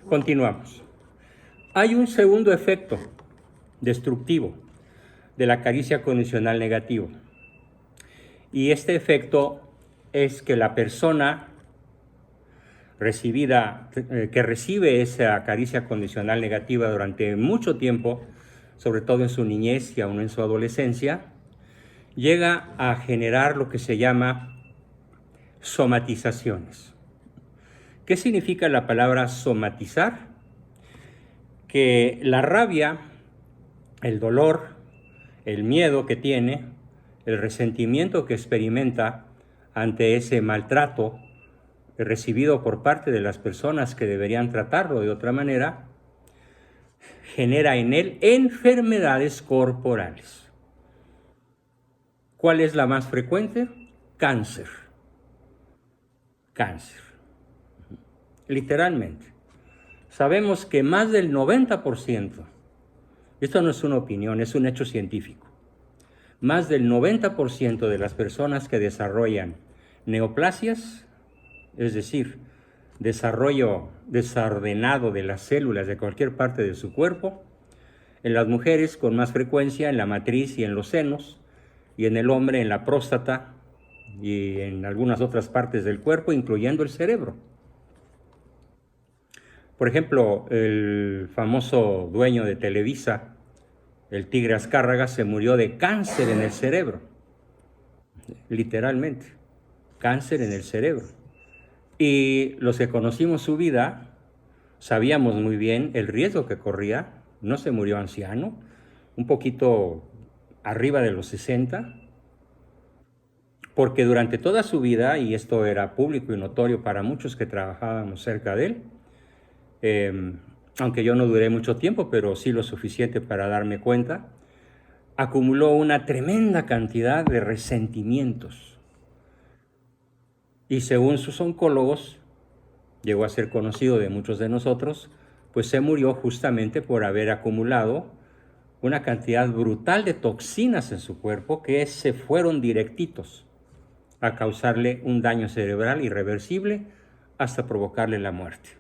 Continuamos. Hay un segundo efecto destructivo de la caricia condicional negativa. Y este efecto es que la persona que recibe esa caricia condicional negativa durante mucho tiempo, sobre todo en su niñez y aún en su adolescencia, llega a generar lo que se llama somatizaciones. ¿Qué significa la palabra somatizar? Que la rabia, el dolor, el miedo que tiene, el resentimiento que experimenta ante ese maltrato recibido por parte de las personas que deberían tratarlo de otra manera, genera en él enfermedades corporales. ¿Cuál es la más frecuente? Cáncer. Cáncer. Literalmente. Sabemos que más del 90%, esto no es una opinión, es un hecho científico, más del 90% de las personas que desarrollan neoplasias, es decir, desarrollo desordenado de las células de cualquier parte de su cuerpo, en las mujeres con más frecuencia en la matriz y en los senos, y en el hombre en la próstata y en algunas otras partes del cuerpo, incluyendo el cerebro. Por ejemplo, el famoso dueño de Televisa, el Tigre Azcárraga, se murió de cáncer en el cerebro, literalmente, cáncer en el cerebro. Y los que conocimos su vida, sabíamos muy bien el riesgo que corría. No se murió anciano, un poquito arriba de los 60, porque durante toda su vida, y esto era público y notorio para muchos que trabajábamos cerca de él, aunque yo no duré mucho tiempo, pero sí lo suficiente para darme cuenta, acumuló una tremenda cantidad de resentimientos. Y según sus oncólogos, llegó a ser conocido de muchos de nosotros, pues se murió justamente por haber acumulado una cantidad brutal de toxinas en su cuerpo que se fueron directitos a causarle un daño cerebral irreversible hasta provocarle la muerte.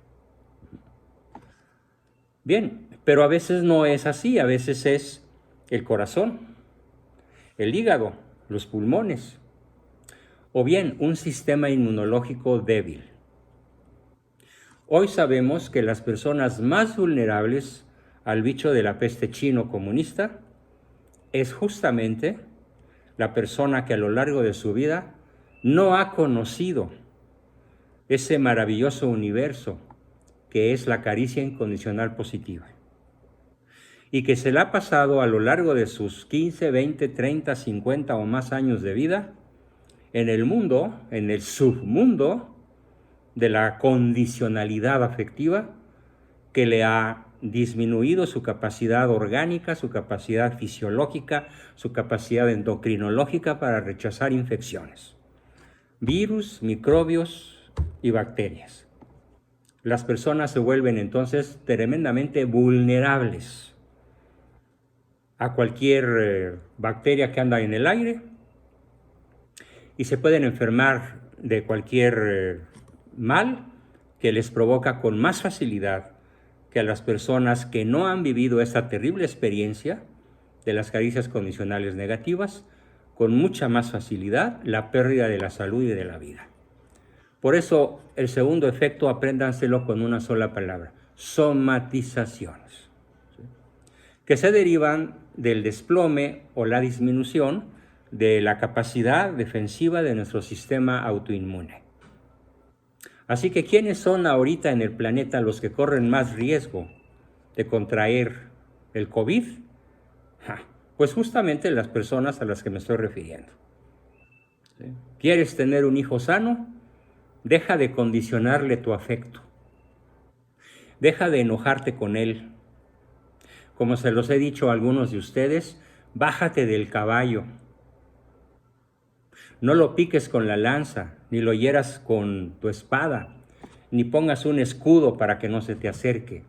Bien, pero a veces no es así, a veces es el corazón, el hígado, los pulmones, o bien un sistema inmunológico débil. Hoy sabemos que las personas más vulnerables al bicho de la peste chino comunista es justamente la persona que a lo largo de su vida no ha conocido ese maravilloso universo que es la caricia incondicional positiva, y que se la ha pasado a lo largo de sus 15, 20, 30, 50 o más años de vida en el mundo, en el submundo de la condicionalidad afectiva, que le ha disminuido su capacidad orgánica, su capacidad fisiológica, su capacidad endocrinológica para rechazar infecciones, virus, microbios y bacterias. Las personas se vuelven entonces tremendamente vulnerables a cualquier bacteria que anda en el aire y se pueden enfermar de cualquier mal que les provoca con más facilidad que a las personas que no han vivido esta terrible experiencia de las caricias condicionales negativas, con mucha más facilidad la pérdida de la salud y de la vida. Por eso, el segundo efecto, apréndanselo con una sola palabra: somatizaciones, ¿sí?, que se derivan del desplome o la disminución de la capacidad defensiva de nuestro sistema autoinmune. Así que, ¿quiénes son ahorita en el planeta los que corren más riesgo de contraer el COVID? Pues justamente las personas a las que me estoy refiriendo, ¿sí? ¿Quieres tener un hijo sano? Deja de condicionarle tu afecto. Deja de enojarte con él. Como se los he dicho a algunos de ustedes, bájate del caballo. No lo piques con la lanza, ni lo hieras con tu espada, ni pongas un escudo para que no se te acerque.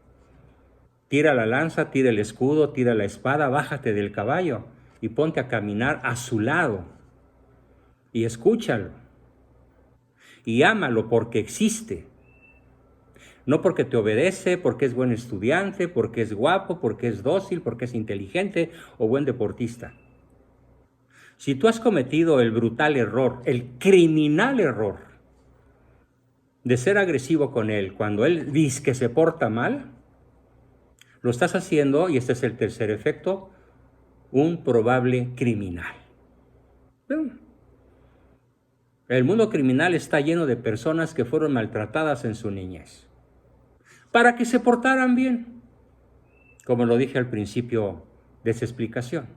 Tira la lanza, tira el escudo, tira la espada, bájate del caballo y ponte a caminar a su lado. Y escúchalo. Y ámalo porque existe. No porque te obedece, porque es buen estudiante, porque es guapo, porque es dócil, porque es inteligente o buen deportista. Si tú has cometido el brutal error, el criminal error de ser agresivo con él cuando él dice que se porta mal, lo estás haciendo, y este es el tercer efecto, un probable criminal. El mundo criminal está lleno de personas que fueron maltratadas en su niñez, para que se portaran bien, como lo dije al principio de esa explicación.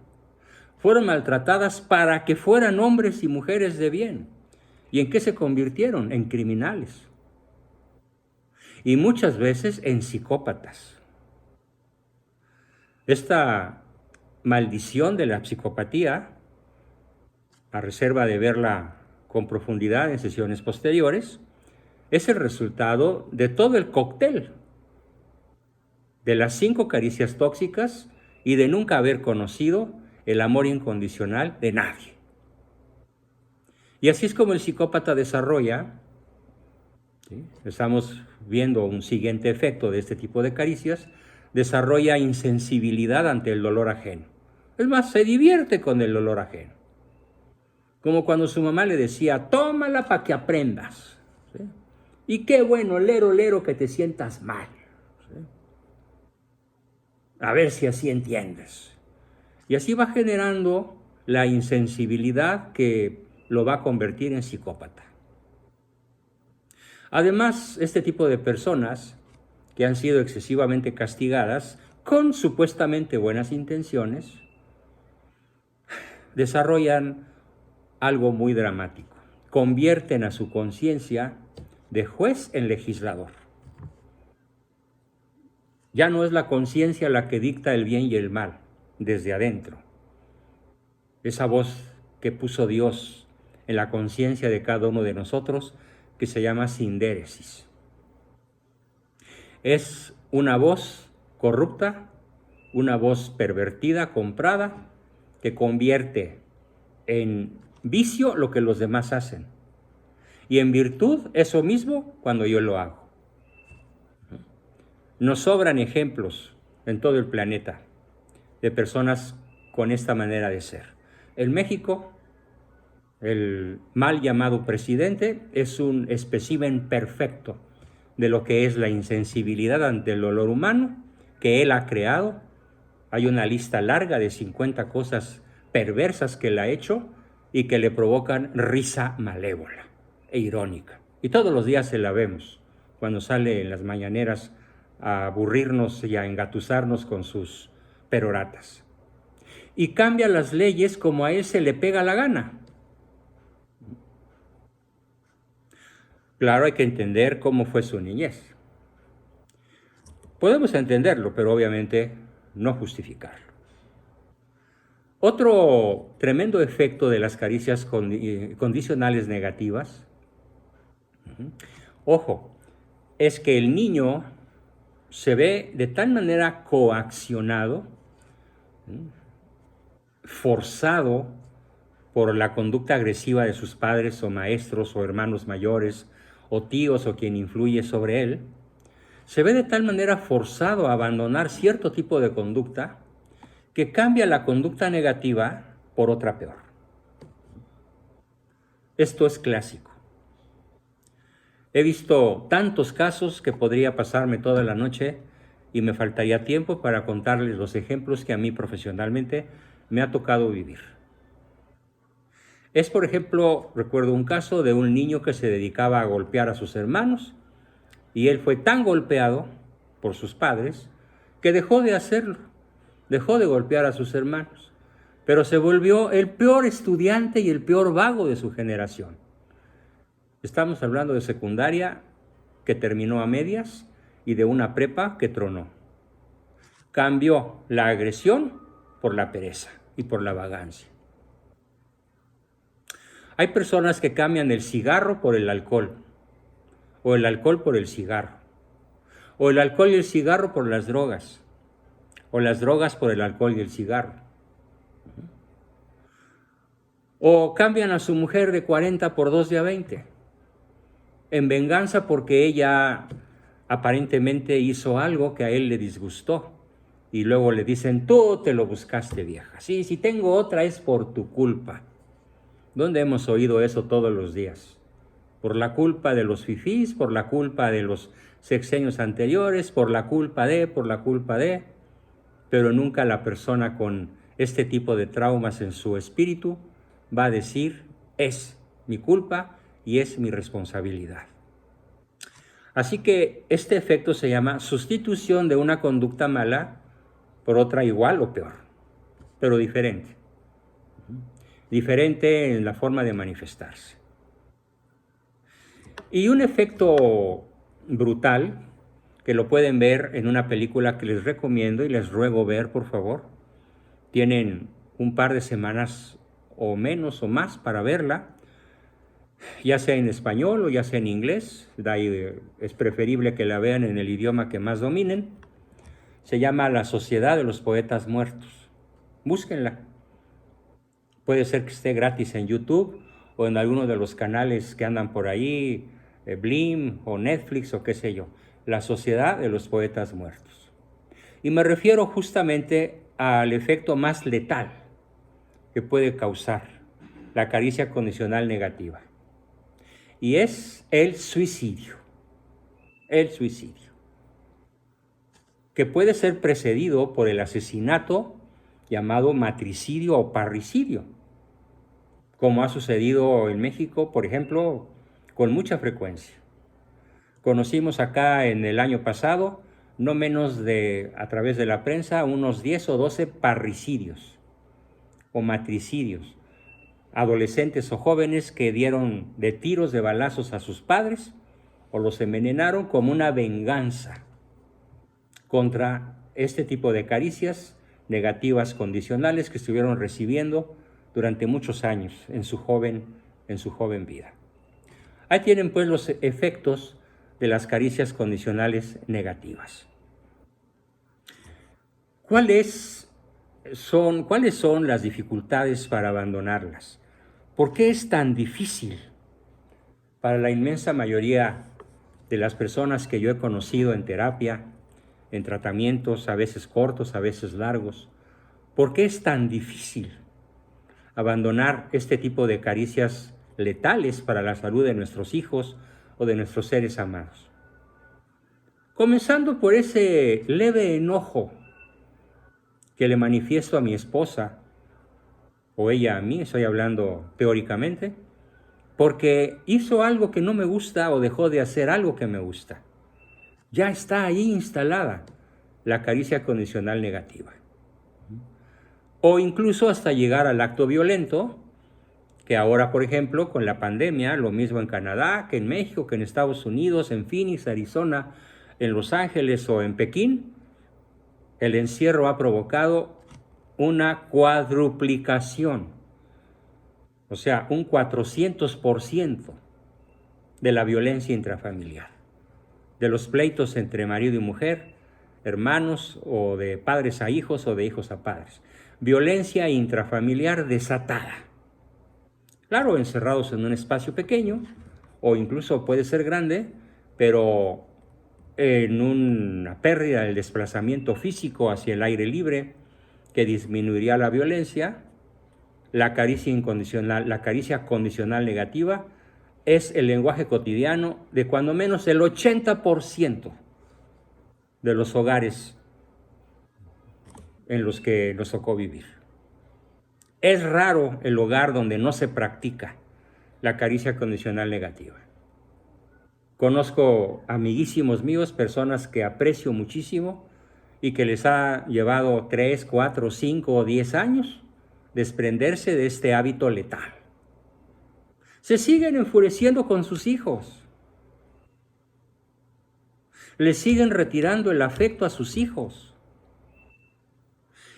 Fueron maltratadas para que fueran hombres y mujeres de bien. ¿Y en qué se convirtieron? En criminales. Y muchas veces en psicópatas. Esta maldición de la psicopatía, a reserva de verla con profundidad en sesiones posteriores, es el resultado de todo el cóctel de las 5 caricias tóxicas y de nunca haber conocido el amor incondicional de nadie. Y así es como el psicópata desarrolla, ¿sí? Estamos viendo un siguiente efecto de este tipo de caricias, desarrolla insensibilidad ante el dolor ajeno. Es más, se divierte con el dolor ajeno. Como cuando su mamá le decía, tómala para que aprendas. ¿Sí? Y qué bueno, lero, lero, que te sientas mal. ¿Sí? A ver si así entiendes. Y así va generando la insensibilidad que lo va a convertir en psicópata. Además, este tipo de personas que han sido excesivamente castigadas con supuestamente buenas intenciones, desarrollan algo muy dramático. Convierten a su conciencia de juez en legislador. Ya no es la conciencia la que dicta el bien y el mal desde adentro. Esa voz que puso Dios en la conciencia de cada uno de nosotros, que se llama sindéresis. Es una voz corrupta, una voz pervertida, comprada, que convierte en vicio lo que los demás hacen y en virtud eso mismo cuando yo lo hago. Nos sobran ejemplos en todo el planeta de personas con esta manera de ser. En México, el mal llamado presidente es un espécimen perfecto de lo que es la insensibilidad ante el dolor humano que él ha creado. Hay una lista larga de 50 cosas perversas que él ha hecho y que le provocan risa malévola e irónica. Y todos los días se la vemos cuando sale en las mañaneras a aburrirnos y a engatusarnos con sus peroratas. Y cambia las leyes como a él se le pega la gana. Claro, hay que entender cómo fue su niñez. Podemos entenderlo, pero obviamente no justificarlo. Otro tremendo efecto de las caricias condicionales negativas, ojo, es que el niño se ve de tal manera coaccionado, forzado por la conducta agresiva de sus padres o maestros o hermanos mayores o tíos o quien influye sobre él, se ve de tal manera forzado a abandonar cierto tipo de conducta que cambia la conducta negativa por otra peor. Esto es clásico. He visto tantos casos que podría pasarme toda la noche y me faltaría tiempo para contarles los ejemplos que a mí profesionalmente me ha tocado vivir. Es, por ejemplo, recuerdo un caso de un niño que se dedicaba a golpear a sus hermanos y él fue tan golpeado por sus padres que dejó de hacerlo, dejó de golpear a sus hermanos, pero se volvió el peor estudiante y el peor vago de su generación. Estamos hablando de secundaria que terminó a medias y de una prepa que tronó. Cambió la agresión por la pereza y por la vagancia. Hay personas que cambian el cigarro por el alcohol, o el alcohol por el cigarro, o el alcohol y el cigarro por las drogas, o las drogas por el alcohol y el cigarro. O cambian a su mujer de 40 por 2 de a 20, en venganza porque ella aparentemente hizo algo que a él le disgustó. Y luego le dicen, tú te lo buscaste, vieja. Sí, si tengo otra es por tu culpa. ¿Dónde hemos oído eso todos los días? Por la culpa de los fifís, por la culpa de los sexenios anteriores, por la culpa de, pero nunca la persona con este tipo de traumas en su espíritu va a decir, es mi culpa y es mi responsabilidad. Así que este efecto se llama sustitución de una conducta mala por otra igual o peor, pero diferente. Diferente en la forma de manifestarse. Y un efecto brutal, que lo pueden ver en una película que les recomiendo y les ruego ver, por favor. Tienen un par de semanas o menos o más para verla, ya sea en español o ya sea en inglés. Es preferible que la vean en el idioma que más dominen. Se llama La Sociedad de los Poetas Muertos. Búsquenla. Puede ser que esté gratis en YouTube o en alguno de los canales que andan por ahí, Blim o Netflix o qué sé yo. La Sociedad de los Poetas Muertos. Y me refiero justamente al efecto más letal que puede causar la caricia condicional negativa. Y es el suicidio. El suicidio. Que puede ser precedido por el asesinato llamado matricidio o parricidio, como ha sucedido en México, por ejemplo, con mucha frecuencia. Conocimos acá en el año pasado, no menos de, a través de la prensa, unos 10 o 12 parricidios o matricidios, adolescentes o jóvenes que dieron de tiros, de balazos a sus padres o los envenenaron como una venganza contra este tipo de caricias negativas condicionales que estuvieron recibiendo durante muchos años en su joven vida. Ahí tienen pues los efectos de las caricias condicionales negativas. ¿Cuáles son las dificultades para abandonarlas? ¿Por qué es tan difícil para la inmensa mayoría de las personas que yo he conocido en terapia, en tratamientos, a veces cortos, a veces largos? ¿Por qué es tan difícil abandonar este tipo de caricias letales para la salud de nuestros hijos o de nuestros seres amados? Comenzando por ese leve enojo que le manifiesto a mi esposa, o ella a mí, estoy hablando teóricamente, porque hizo algo que no me gusta o dejó de hacer algo que me gusta. Ya está ahí instalada la caricia condicional negativa. O incluso hasta llegar al acto violento, que ahora, por ejemplo, con la pandemia, lo mismo en Canadá, que en México, que en Estados Unidos, en Phoenix, Arizona, en Los Ángeles o en Pekín, el encierro ha provocado una cuadruplicación, o sea, un 400% de la violencia intrafamiliar, de los pleitos entre marido y mujer, hermanos o de padres a hijos o de hijos a padres. Violencia intrafamiliar desatada. Claro, encerrados en un espacio pequeño o incluso puede ser grande, pero en una pérdida del desplazamiento físico hacia el aire libre que disminuiría la violencia. La caricia incondicional, la caricia condicional negativa es el lenguaje cotidiano de cuando menos el 80% de los hogares en los que nos tocó vivir. Es raro el hogar donde no se practica la caricia condicional negativa. Conozco amiguísimos míos, personas que aprecio muchísimo y que les ha llevado 3, 4, 5 o 10 años desprenderse de este hábito letal. Se siguen enfureciendo con sus hijos. Les siguen retirando el afecto a sus hijos.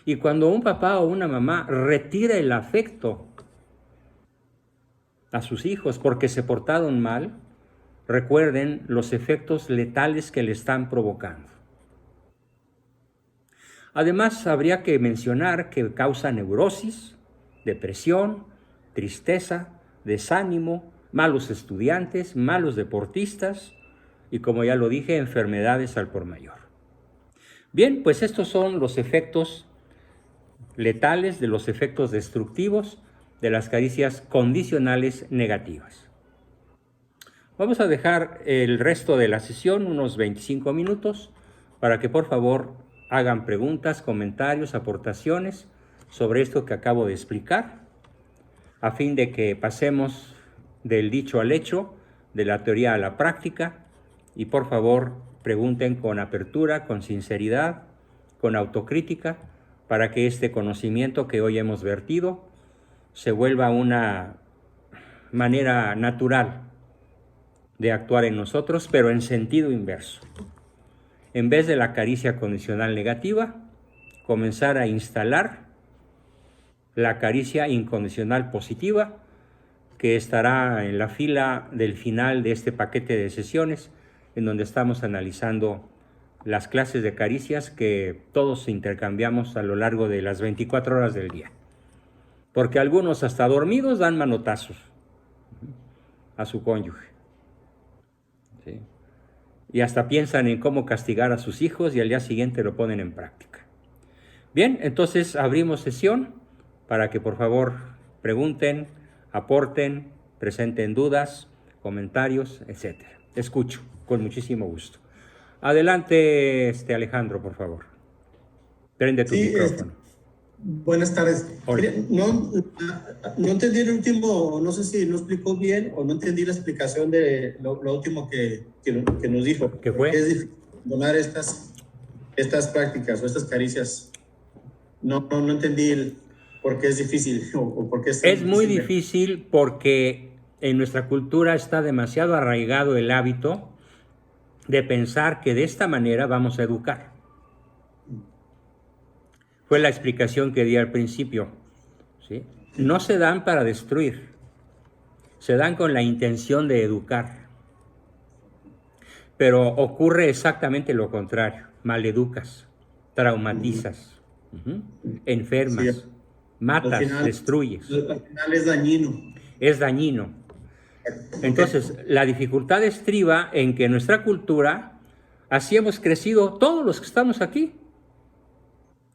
Y cuando un papá o una mamá retira el afecto a sus hijos porque se portaron mal, recuerden los efectos letales que le están provocando. Además, habría que mencionar que causa neurosis, depresión, tristeza, desánimo, malos estudiantes, malos deportistas y, como ya lo dije, enfermedades al por mayor. Bien, pues estos son los efectos letales, de los efectos destructivos de las caricias condicionales negativas. Vamos a dejar el resto de la sesión, unos 25 minutos, para que por favor hagan preguntas, comentarios, aportaciones sobre esto que acabo de explicar, a fin de que pasemos del dicho al hecho, de la teoría a la práctica, y por favor pregunten con apertura, con sinceridad, con autocrítica, para que este conocimiento que hoy hemos vertido se vuelva una manera natural de actuar en nosotros, pero en sentido inverso. En vez de la caricia condicional negativa, comenzar a instalar la caricia incondicional positiva, que estará en la fila del final de este paquete de sesiones, en donde estamos analizando las clases de caricias que todos intercambiamos a lo largo de las 24 horas del día. Porque algunos hasta dormidos dan manotazos a su cónyuge. ¿Sí? Y hasta piensan en cómo castigar a sus hijos y al día siguiente lo ponen en práctica. Bien, entonces abrimos sesión para que por favor pregunten, aporten, presenten dudas, comentarios, etc. Escucho con muchísimo gusto. Adelante, Alejandro, por favor. Prende tu micrófono. Buenas tardes. Hola. No entendí el último, no sé si no explicó bien o no entendí la explicación de lo último que nos dijo. ¿Qué fue? Es difícil donar estas prácticas o estas caricias. No entendí por qué es difícil o por qué es muy difícil porque en nuestra cultura está demasiado arraigado el hábito de pensar que de esta manera vamos a educar. Fue la explicación que di al principio, ¿sí? No se dan para destruir, se dan con la intención de educar. Pero ocurre exactamente lo contrario, maleducas, traumatizas, enfermas, matas, al final, destruyes. Al final es dañino. Es dañino. Entonces, la dificultad estriba en que en nuestra cultura, así hemos crecido todos los que estamos aquí.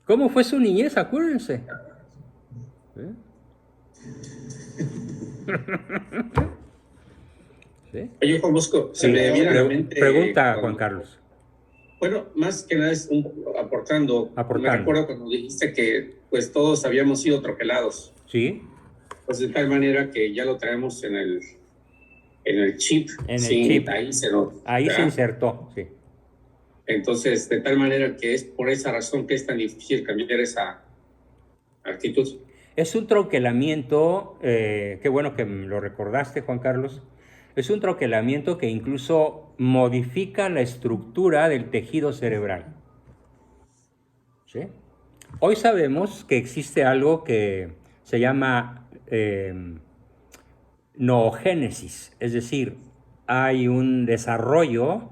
¿Cómo fue su niñez? Acuérdense. ¿Sí? Oye, Juan Bosco, se me viene a la mente... Pregunta, Juan Carlos. Bueno, más que nada es aportando. Me recuerdo cuando dijiste que pues todos habíamos sido troquelados. Sí. Pues de tal manera que ya lo traemos en el chip. En el chip. Ahí se insertó, sí. Entonces, de tal manera que es por esa razón que es tan difícil cambiar esa actitud. Es un troquelamiento, qué bueno que lo recordaste, Juan Carlos. Es un troquelamiento que incluso modifica la estructura del tejido cerebral. ¿Sí? Hoy sabemos que existe algo que se llama noogénesis, es decir, hay un desarrollo,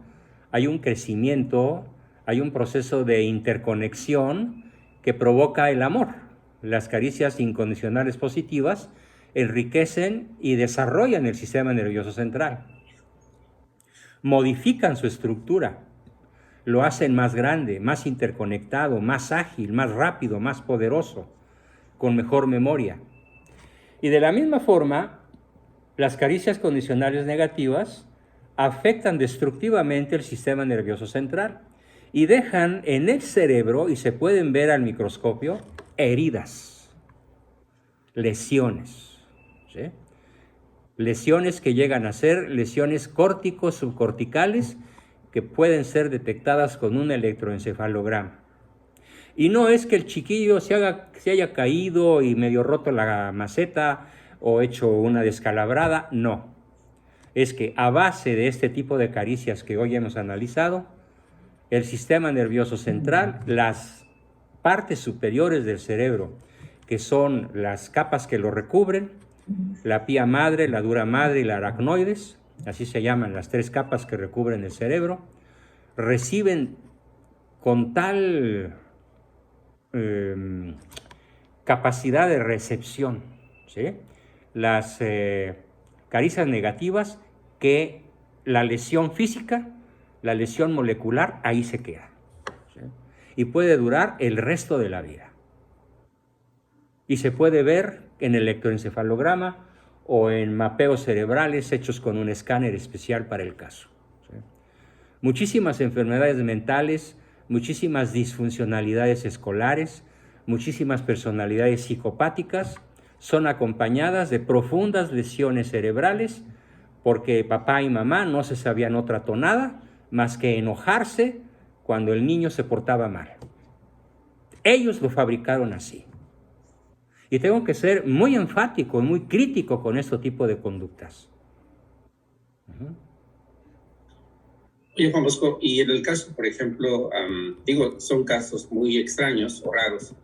hay un crecimiento, hay un proceso de interconexión que provoca el amor. Las caricias incondicionales positivas enriquecen y desarrollan el sistema nervioso central. Modifican su estructura, lo hacen más grande, más interconectado, más ágil, más rápido, más poderoso, con mejor memoria. Y de la misma forma, las caricias condicionales negativas afectan destructivamente el sistema nervioso central y dejan en el cerebro, y se pueden ver al microscopio, heridas, lesiones. ¿Sí? Lesiones que llegan a ser lesiones córtico-subcorticales que pueden ser detectadas con un electroencefalograma. Y no es que el chiquillo se haya caído y medio roto la maceta o hecho una descalabrada, no. Es que a base de este tipo de caricias que hoy hemos analizado, el sistema nervioso central, las partes superiores del cerebro, que son las capas que lo recubren, la pía madre, la dura madre y la aracnoides, así se llaman las tres capas que recubren el cerebro, reciben con tal capacidad de recepción, ¿sí?, las caricias negativas, que la lesión física la lesión molecular ahí se queda, ¿sí? Y puede durar el resto de la vida. Y se puede ver en electroencefalograma o en mapeos cerebrales hechos con un escáner especial para el caso, ¿sí? Muchísimas enfermedades mentales, muchísimas disfuncionalidades escolares, muchísimas personalidades psicopáticas son acompañadas de profundas lesiones cerebrales porque papá y mamá no se sabían otra tonada más que enojarse cuando el niño se portaba mal. Ellos lo fabricaron así. Y tengo que ser muy enfático y muy crítico con este tipo de conductas. Oye, Juan Bosco, y en el caso, por ejemplo, son casos muy extraños o raros,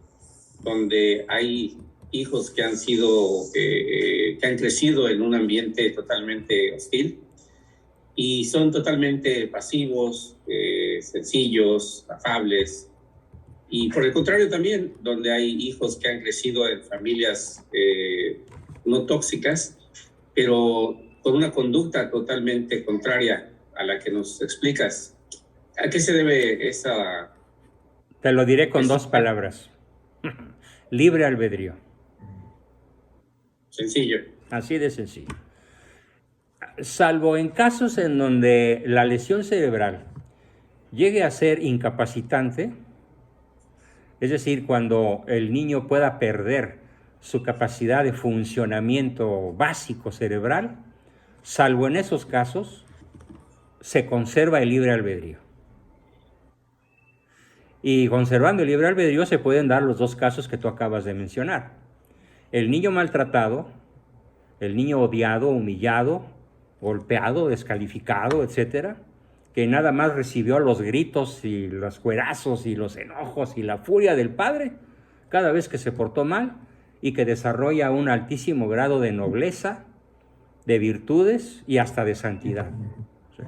donde hay hijos que han sido, que han crecido en un ambiente totalmente hostil y son totalmente pasivos, sencillos, afables. Y por el contrario también, donde hay hijos que han crecido en familias no tóxicas, pero con una conducta totalmente contraria a la que nos explicas. ¿A qué se debe esa...? Te lo diré con dos palabras. Libre albedrío. Sencillo. Así de sencillo. Salvo en casos en donde la lesión cerebral llegue a ser incapacitante, es decir, cuando el niño pueda perder su capacidad de funcionamiento básico cerebral, salvo en esos casos, se conserva el libre albedrío. Y conservando el libre albedrío se pueden dar los dos casos que tú acabas de mencionar. El niño maltratado, el niño odiado, humillado, golpeado, descalificado, etcétera, que nada más recibió los gritos y los cuerazos y los enojos y la furia del padre cada vez que se portó mal y que desarrolla un altísimo grado de nobleza, de virtudes y hasta de santidad. ¿Sí?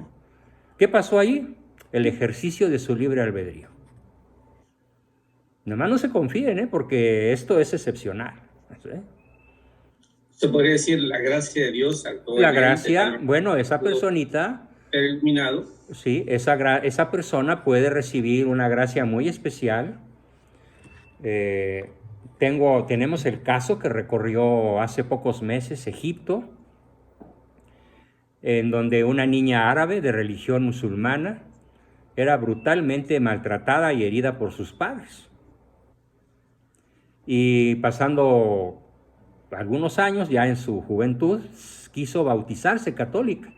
¿Qué pasó allí? El ejercicio de su libre albedrío. Nada más no se confíen, porque esto es excepcional. ¿Sí? Se podría decir la gracia de Dios. La gracia, bueno, esa personita... Eliminado. Sí, esa persona puede recibir una gracia muy especial. Tenemos el caso que recorrió hace pocos meses Egipto, en donde una niña árabe de religión musulmana era brutalmente maltratada y herida por sus padres. Y pasando algunos años, ya en su juventud, quiso bautizarse católica.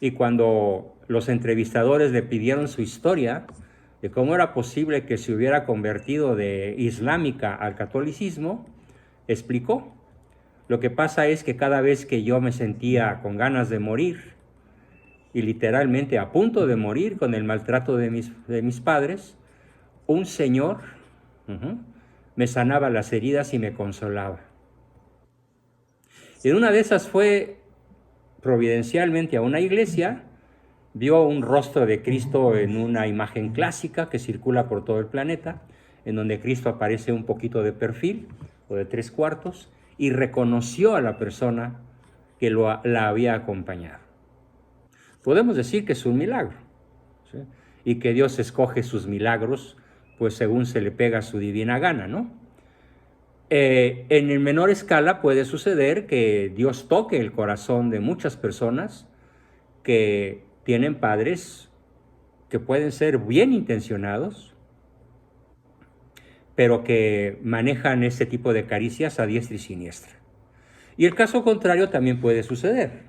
Y cuando los entrevistadores le pidieron su historia de cómo era posible que se hubiera convertido de islámica al catolicismo, explicó: lo que pasa es que cada vez que yo me sentía con ganas de morir, y literalmente a punto de morir con el maltrato de mis padres, un señor me sanaba las heridas y me consolaba. Y en una de esas fue providencialmente a una iglesia, vio un rostro de Cristo en una imagen clásica que circula por todo el planeta, en donde Cristo aparece un poquito de perfil o de 3/4, y reconoció a la persona que la había acompañado. Podemos decir que es un milagro, ¿sí? Y que Dios escoge sus milagros pues según se le pega su divina gana, ¿no? En menor escala puede suceder que Dios toque el corazón de muchas personas que tienen padres que pueden ser bien intencionados, pero que manejan ese tipo de caricias a diestra y siniestra. Y el caso contrario también puede suceder,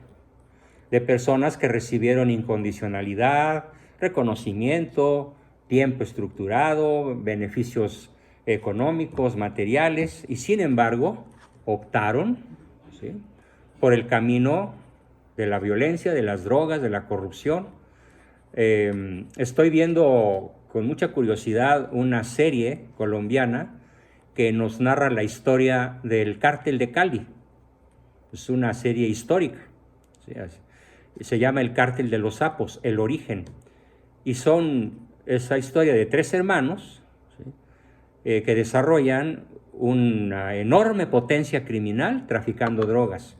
de personas que recibieron incondicionalidad, reconocimiento, tiempo estructurado, beneficios económicos, materiales, y sin embargo optaron, ¿sí?, por el camino de la violencia, de las drogas, de la corrupción. Estoy viendo con mucha curiosidad una serie colombiana que nos narra la historia del Cártel de Cali. Es una serie histórica, ¿sí? Se llama El Cártel de los Sapos, el origen. Y son esa historia de 3 hermanos, ¿sí?, que desarrollan una enorme potencia criminal traficando drogas.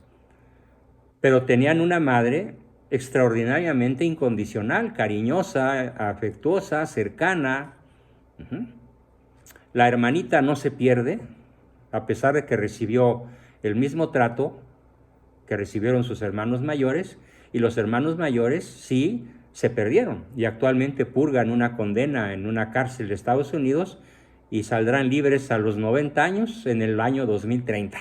Pero tenían una madre extraordinariamente incondicional, cariñosa, afectuosa, cercana. La hermanita no se pierde, a pesar de que recibió el mismo trato que recibieron sus hermanos mayores, y los hermanos mayores sí se perdieron y actualmente purgan una condena en una cárcel de Estados Unidos y saldrán libres a los 90 años en el año 2030.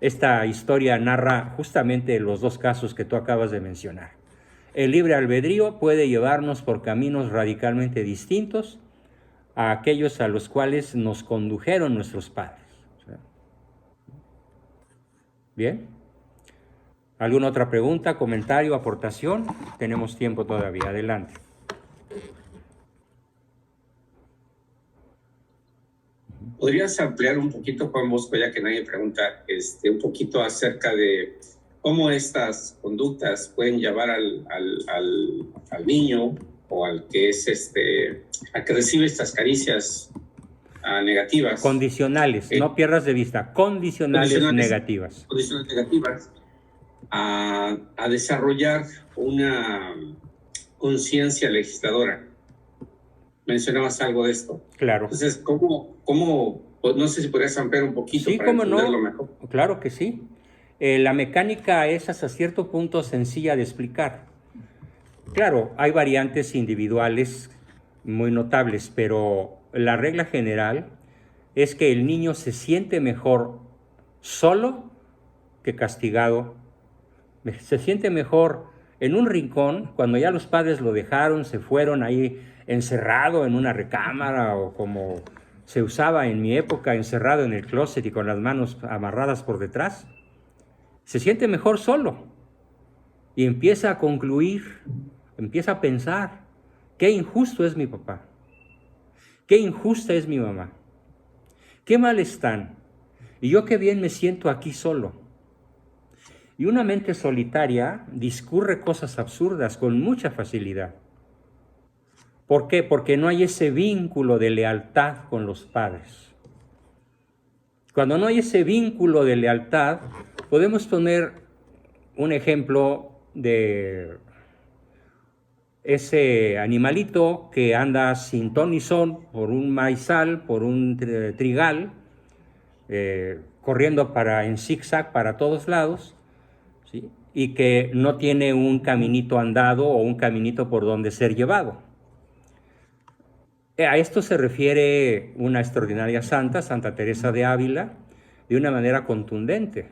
Esta historia narra justamente los dos casos que tú acabas de mencionar. El libre albedrío puede llevarnos por caminos radicalmente distintos a aquellos a los cuales nos condujeron nuestros padres. ¿Bien? ¿Alguna otra pregunta, comentario, aportación? Tenemos tiempo todavía. Adelante. ¿Podrías ampliar un poquito, Juan Bosco, ya que nadie pregunta, un poquito acerca de cómo estas conductas pueden llevar al niño o al que es a que recibe estas caricias negativas? Condicionales, no pierdas de vista, condicionales negativas. Condiciones negativas a desarrollar una conciencia legisladora. Mencionabas algo de esto. Claro. Entonces, ¿cómo no sé si podrías ampliar un poquito para entenderlo mejor? Claro que sí. La mecánica es hasta cierto punto sencilla de explicar. Claro, hay variantes individuales muy notables, pero la regla general es que el niño se siente mejor solo que castigado. Se siente mejor en un rincón cuando ya los padres lo dejaron, se fueron ahí encerrado en una recámara o como se usaba en mi época, encerrado en el closet y con las manos amarradas por detrás. Se siente mejor solo y empieza a concluir, empieza a pensar, qué injusto es mi papá, qué injusta es mi mamá, qué mal están, y yo qué bien me siento aquí solo. Y una mente solitaria discurre cosas absurdas con mucha facilidad. ¿Por qué? Porque no hay ese vínculo de lealtad con los padres. Cuando no hay ese vínculo de lealtad, podemos poner un ejemplo de ese animalito que anda sin ton ni son por un maizal, por un trigal, corriendo en zigzag para todos lados, ¿sí? Y que no tiene un caminito andado o un caminito por donde ser llevado. A esto se refiere una extraordinaria santa, Santa Teresa de Ávila, de una manera contundente.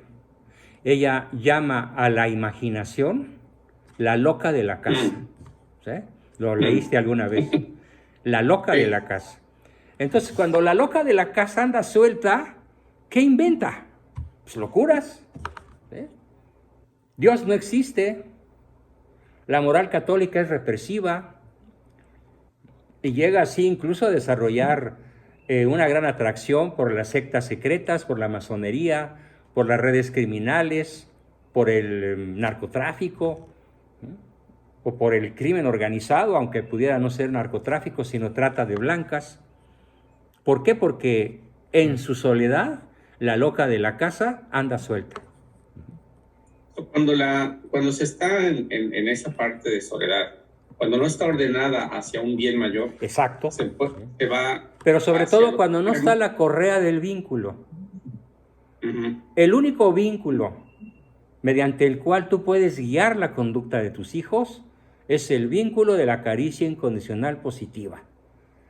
Ella llama a la imaginación la loca de la casa. ¿Sí? ¿Lo leíste alguna vez? La loca de la casa. Entonces, cuando la loca de la casa anda suelta, ¿qué inventa? Pues locuras. ¿Sí? Dios no existe. La moral católica es represiva. Y llega así incluso a desarrollar una gran atracción por las sectas secretas, por la masonería, por las redes criminales, por el narcotráfico, ¿sí? O por el crimen organizado, aunque pudiera no ser narcotráfico, sino trata de blancas. ¿Por qué? Porque en su soledad, la loca de la casa anda suelta. Cuando se está en esa parte de soledad, cuando no está ordenada hacia un bien mayor, exacto, se va. Pero sobre todo cuando no está la correa del vínculo. El único vínculo mediante el cual tú puedes guiar la conducta de tus hijos es el vínculo de la caricia incondicional positiva,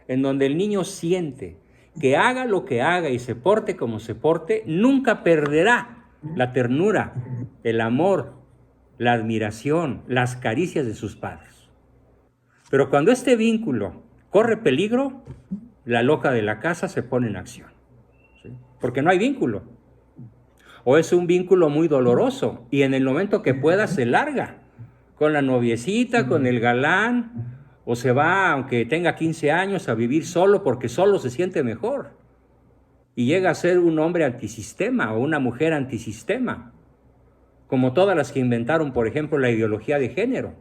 en donde el niño siente que haga lo que haga y se porte como se porte, nunca perderá la ternura, el amor, la admiración, las caricias de sus padres. Pero cuando este vínculo corre peligro, la loca de la casa se pone en acción, ¿sí? Porque no hay vínculo. O es un vínculo muy doloroso y en el momento que pueda se larga con la noviecita, con el galán, o se va, aunque tenga 15 años, a vivir solo porque solo se siente mejor. Y llega a ser un hombre antisistema o una mujer antisistema, como todas las que inventaron, por ejemplo, la ideología de género.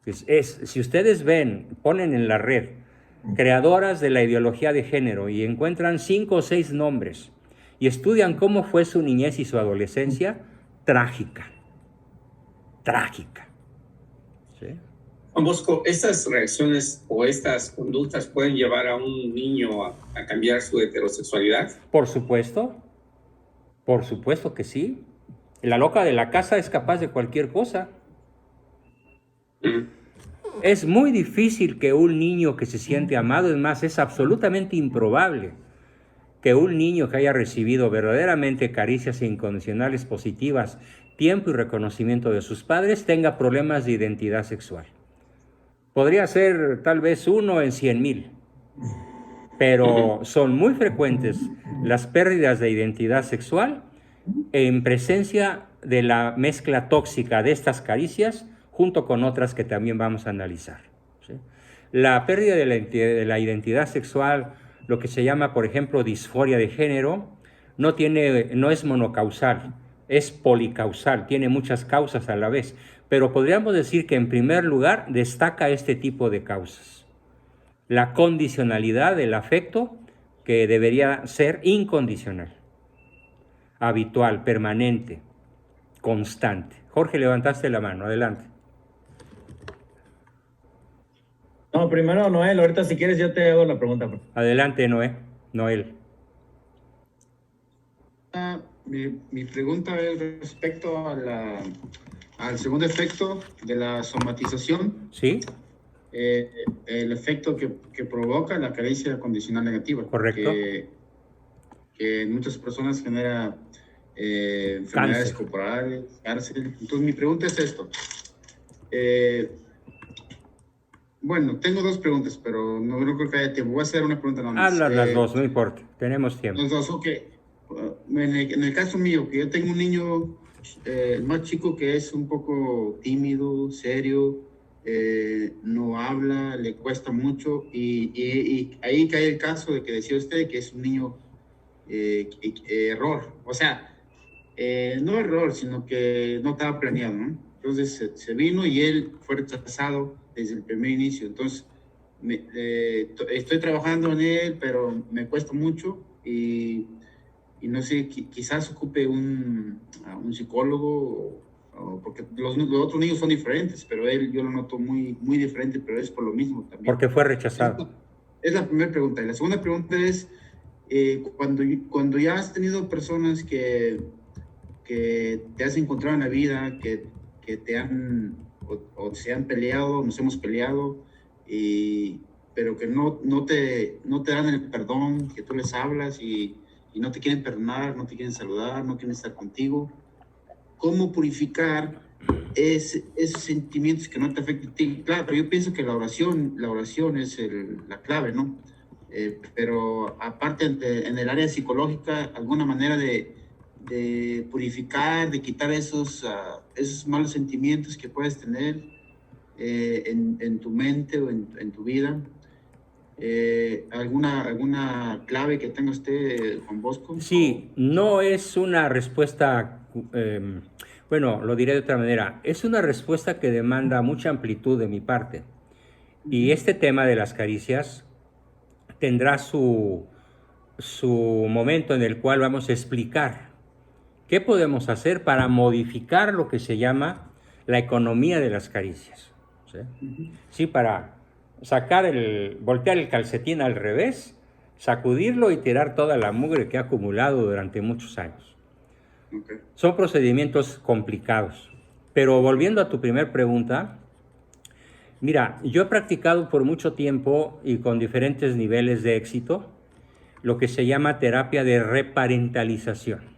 Si ustedes ponen en la red creadoras de la ideología de género y encuentran 5 o 6 nombres y estudian cómo fue su niñez y su adolescencia, trágica, trágica. ¿Sí? Juan Bosco, ¿estas reacciones o estas conductas pueden llevar a un niño a cambiar su heterosexualidad? Por supuesto que sí. La loca de la casa es capaz de cualquier cosa. Mm. Es muy difícil que un niño que se siente amado, es más, es absolutamente improbable que un niño que haya recibido verdaderamente caricias incondicionales positivas, tiempo y reconocimiento de sus padres, tenga problemas de identidad sexual. Podría ser tal vez 1 en 100,000, pero son muy frecuentes las pérdidas de identidad sexual en presencia de la mezcla tóxica de estas caricias junto con otras que también vamos a analizar. ¿Sí? La pérdida de la identidad sexual, lo que se llama, por ejemplo, disforia de género, no es monocausal, es policausal, tiene muchas causas a la vez, pero podríamos decir que en primer lugar destaca este tipo de causas. La condicionalidad del afecto, que debería ser incondicional, habitual, permanente, constante. Jorge, levantaste la mano, adelante. No, primero Noel, ahorita si quieres yo te hago la pregunta. Adelante, Noel. Mi pregunta es respecto al segundo efecto de la somatización. ¿Sí? El efecto que provoca la carencia condicional negativa. Correcto. Que en muchas personas genera enfermedades corporales, cáncer. Entonces mi pregunta es esto. Bueno, tengo 2 preguntas, pero no creo que haya tiempo. Voy a hacer una pregunta nomás. Hazlas las 2, no importa, tenemos tiempo. Los 2, ok. En el caso mío, que yo tengo un niño, el más chico, que es un poco tímido, serio, no habla, le cuesta mucho, y ahí cae el caso de que decía usted que es un niño error. O sea, no error, sino que no estaba planeado, ¿no? Entonces se vino y él fue rechazado desde el primer inicio. Entonces, estoy trabajando en él, pero me cuesta mucho y no sé, quizás ocupe un psicólogo, porque los otros niños son diferentes, pero él yo lo noto muy, muy diferente, pero es por lo mismo también. Porque fue rechazado. Es la primera pregunta. Y la segunda pregunta es, cuando ya has tenido personas que te has encontrado en la vida, que te han o se han peleado, nos hemos peleado, pero que no te dan el perdón, que tú les hablas y no te quieren perdonar, no te quieren saludar, no quieren estar contigo. ¿Cómo purificar esos sentimientos que no te afectan a ti? Claro, yo pienso que la oración es la clave, ¿no? Pero aparte en el área psicológica, alguna manera de purificar, de quitar esos malos sentimientos que puedes tener en tu mente o en tu vida. ¿Alguna clave que tenga usted, Juan Bosco? Sí, no es una respuesta, bueno, lo diré de otra manera, es una respuesta que demanda mucha amplitud de mi parte. Y este tema de las caricias tendrá su momento en el cual vamos a explicar qué podemos hacer para modificar lo que se llama la economía de las caricias. ¿Sí? Sí, para voltear el calcetín al revés, sacudirlo y tirar toda la mugre que ha acumulado durante muchos años. Okay. Son procedimientos complicados. Pero volviendo a tu primer pregunta, mira, yo he practicado por mucho tiempo y con diferentes niveles de éxito lo que se llama terapia de reparentalización.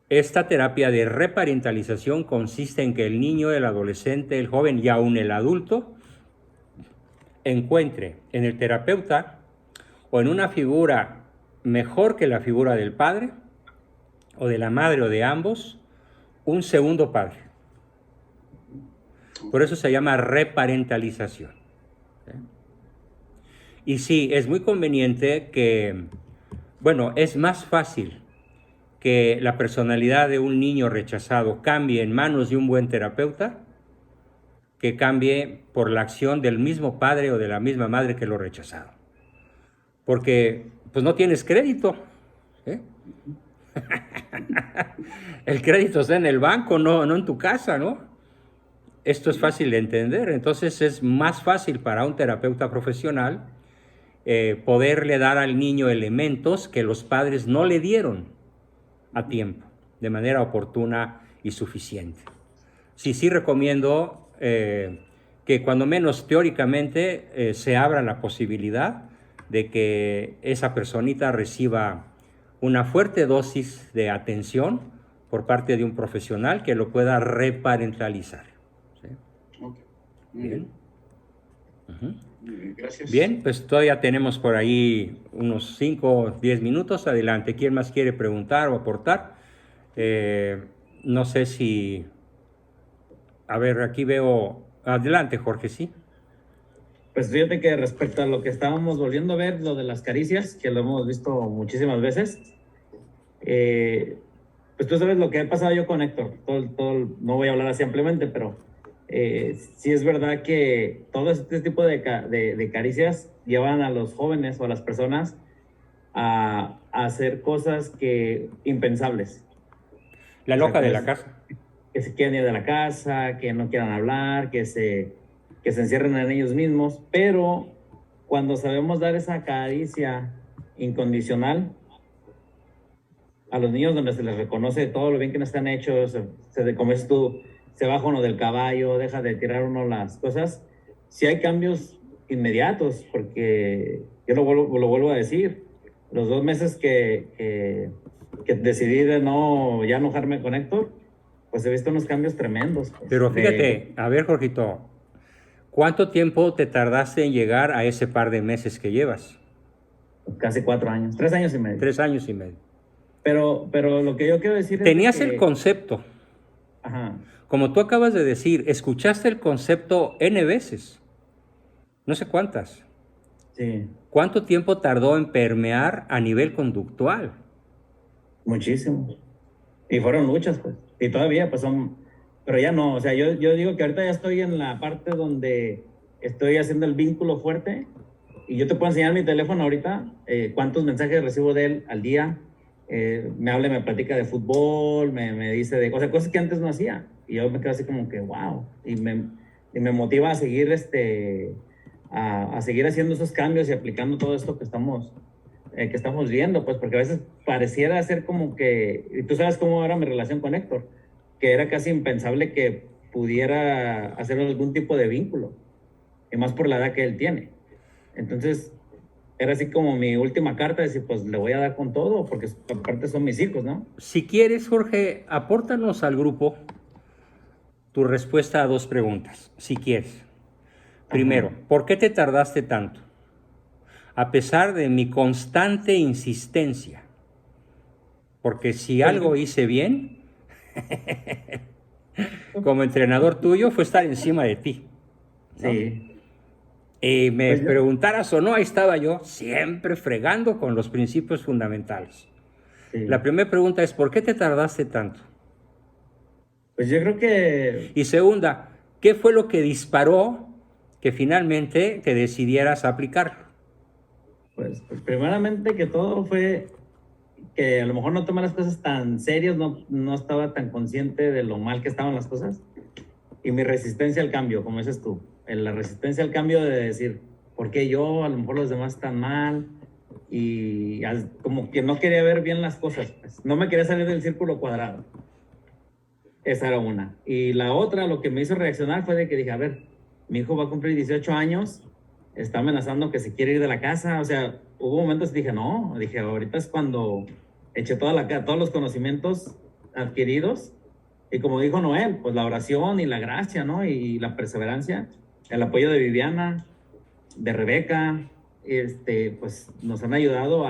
Esta terapia de reparentalización consiste en que el niño, el adolescente, el joven y aún el adulto encuentre en el terapeuta o en una figura mejor que la figura del padre o de la madre o de ambos, un segundo padre. Por eso se llama reparentalización. ¿Sí? Y sí, es muy conveniente que, bueno, es más fácil que la personalidad de un niño rechazado cambie en manos de un buen terapeuta que cambie por la acción del mismo padre o de la misma madre que lo rechazado. Porque pues no tienes crédito. ¿Eh? El crédito está en el banco, no en tu casa, ¿no? Esto es fácil de entender. Entonces es más fácil para un terapeuta profesional poderle dar al niño elementos que los padres no le dieron a tiempo, de manera oportuna y suficiente. Sí recomiendo que cuando menos teóricamente se abra la posibilidad de que esa personita reciba una fuerte dosis de atención por parte de un profesional que lo pueda reparentalizar. ¿Sí? Ok. Bien. Muy bien, gracias. Bien, pues todavía tenemos por ahí unos 5 o 10 minutos. Adelante. ¿Quién más quiere preguntar o aportar? No sé si... A ver, aquí veo... Adelante, Jorge, sí. Pues fíjate que respecto a lo que estábamos volviendo a ver, lo de las caricias, que lo hemos visto muchísimas veces, pues tú sabes lo que ha pasado yo con Héctor. No voy a hablar así ampliamente, pero sí es verdad que todo este tipo de caricias llevan a los jóvenes o a las personas a hacer cosas impensables. La loca de la casa. Que se quieran ir de la casa, que no quieran hablar, que se encierren en ellos mismos, pero cuando sabemos dar esa caricia incondicional a los niños, donde se les reconoce todo lo bien que nos han hecho, como dices tú, se baja uno del caballo, deja de tirar uno las cosas, sí hay cambios inmediatos, porque yo lo vuelvo a decir, los 2 meses que decidí de ya enojarme con Héctor, pues he visto unos cambios tremendos. Pues, pero fíjate, a ver, Jorgito, ¿cuánto tiempo te tardaste en llegar a ese par de meses que llevas? Casi 4 años, 3 años y medio. 3 años y medio. Pero lo que yo quiero decir Tenías es que... el concepto. Ajá. Como tú acabas de decir, escuchaste el concepto N veces. No sé cuántas. Sí. ¿Cuánto tiempo tardó en permear a nivel conductual? Muchísimo. Y fueron luchas, pues. Y todavía, pues son... Pero ya no, o sea, yo digo que ahorita ya estoy en la parte donde estoy haciendo el vínculo fuerte y yo te puedo enseñar mi teléfono ahorita, cuántos mensajes recibo de él al día. Me habla y me platica de fútbol, me dice de cosas que antes no hacía. Y yo me quedo así como que, wow. Y me motiva a seguir, a seguir haciendo esos cambios y aplicando todo esto que estamos viendo, pues, porque a veces pareciera ser como que, y tú sabes cómo era mi relación con Héctor, que era casi impensable que pudiera hacer algún tipo de vínculo, y más por la edad que él tiene. Entonces, era así como mi última carta, de decir, pues le voy a dar con todo, porque aparte son mis hijos, ¿no? Si quieres, Jorge, apórtanos al grupo tu respuesta a 2 preguntas, si quieres. Primero, Ajá. ¿por qué te tardaste tanto? A pesar de mi constante insistencia, porque si algo hice bien, como entrenador tuyo, fue estar encima de ti, ¿no? Sí. Y me Pues yo- preguntaras o no, ahí estaba yo, siempre fregando con los principios fundamentales. Sí. La primera pregunta es, ¿por qué te tardaste tanto? Pues yo creo que, Y segunda, ¿qué fue lo que disparó que finalmente te decidieras a aplicarlo? pues primeramente que todo fue que a lo mejor no tomé las cosas tan serias, no estaba tan consciente de lo mal que estaban las cosas. Y mi resistencia al cambio, como dices tú, la resistencia al cambio de decir, ¿por qué yo? A lo mejor los demás están mal. Y como que no quería ver bien las cosas, pues. No me quería salir del círculo cuadrado. Esa era una. Y la otra, lo que me hizo reaccionar fue de que dije, a ver, mi hijo va a cumplir 18 años, está amenazando que se quiere ir de la casa. O sea, hubo momentos que dije, no, dije, ahorita es cuando eché todos los conocimientos adquiridos. Y como dijo Noel, pues la oración y la gracia, ¿no? Y la perseverancia, el apoyo de Viviana, de Rebeca, pues nos han ayudado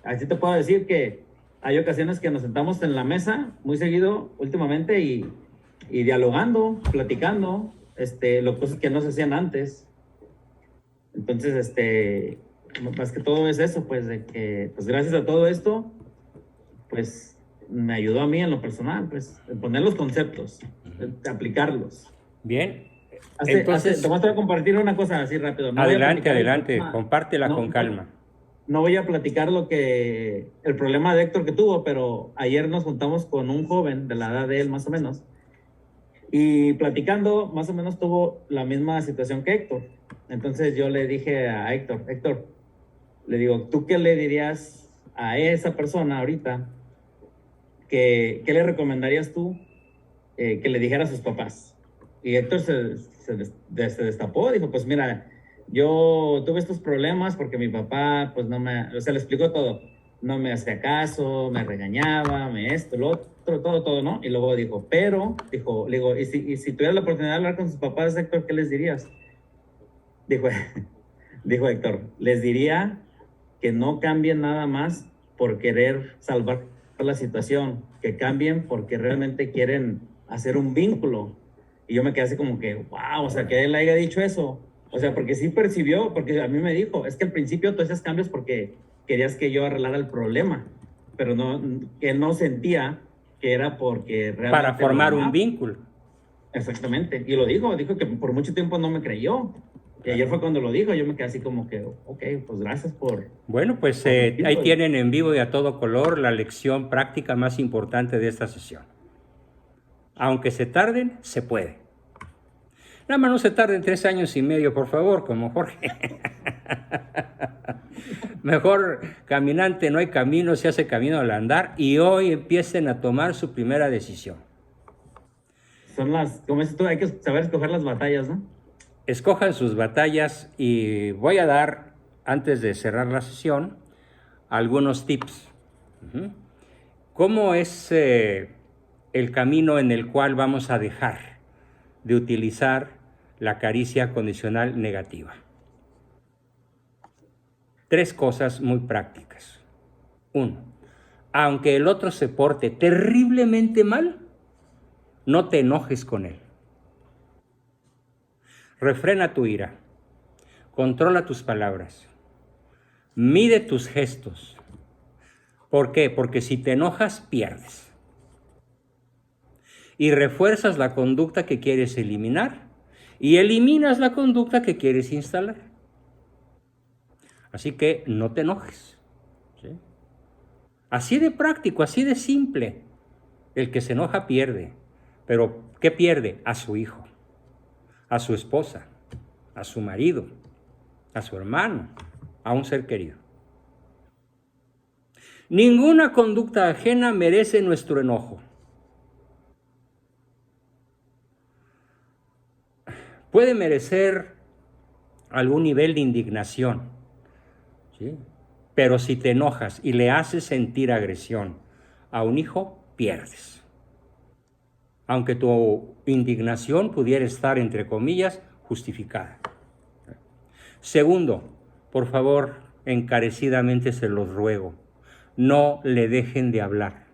así te puedo decir que hay ocasiones que nos sentamos en la mesa muy seguido últimamente y dialogando, platicando, cosas que no se hacían antes. Entonces, más que todo es eso, pues, de que, pues, gracias a todo esto, pues, me ayudó a mí en lo personal, pues, en poner los conceptos, de aplicarlos. Bien. Te voy a compartir una cosa así rápido. No voy a Adelante, platicar el adelante, tema. compártela No, con calma. no voy a platicar el problema de Héctor que tuvo, pero ayer nos juntamos con un joven de la edad de él más o menos y platicando más o menos tuvo la misma situación que Héctor. Entonces yo le dije a Héctor, le digo, ¿tú qué le dirías a esa persona ahorita? ¿Qué le recomendarías tú que le dijera a sus papás? Y Héctor se destapó, dijo, pues mira, yo tuve estos problemas porque mi papá, pues o sea, le explicó todo. No me hacía caso, me regañaba, esto, lo otro, todo, ¿no? Y luego dijo, le digo, ¿y si tuvieras la oportunidad de hablar con sus papás, Héctor, qué les dirías? Dijo, dijo Héctor, les diría que no cambien nada más por querer salvar la situación, que cambien porque realmente quieren hacer un vínculo. Y yo me quedé así como que, wow, o sea, que él haya dicho eso. O sea, porque sí percibió, porque a mí me dijo, es que al principio tú hacías cambios porque querías que yo arreglara el problema, pero que él no sentía que era porque realmente... Para formar un vínculo. Exactamente, y lo dijo que por mucho tiempo no me creyó. Y ayer fue cuando lo dijo, yo me quedé así como que, ok, pues gracias por... Bueno, pues ahí tienen en vivo y a todo color la lección práctica más importante de esta sesión. Aunque se tarden, se puede. Nada más no se tarden 3 años y medio, por favor, como Jorge. Mejor caminante no hay camino, se hace camino al andar, y hoy empiecen a tomar su primera decisión. Como dices tú, hay que saber escoger las batallas, ¿no? Escojan sus batallas y voy a dar, antes de cerrar la sesión, algunos tips. ¿Cómo es el camino en el cual vamos a dejar de utilizar la caricia condicional negativa? 3 cosas muy prácticas. 1. Aunque el otro se porte terriblemente mal, no te enojes con él. Refrena tu ira. Controla tus palabras. Mide tus gestos. ¿Por qué? Porque si te enojas, pierdes. Y refuerzas la conducta que quieres eliminar y eliminas la conducta que quieres instalar. Así que no te enojes. ¿Sí? Así de práctico, así de simple. El que se enoja pierde. Pero ¿qué pierde? A su hijo, a su esposa, a su marido, a su hermano, a un ser querido. Ninguna conducta ajena merece nuestro enojo. Puede merecer algún nivel de indignación, ¿sí? Pero si te enojas y le haces sentir agresión a un hijo, pierdes. Aunque tu indignación pudiera estar, entre comillas, justificada. Segundo, por favor, encarecidamente se los ruego, no le dejen de hablar.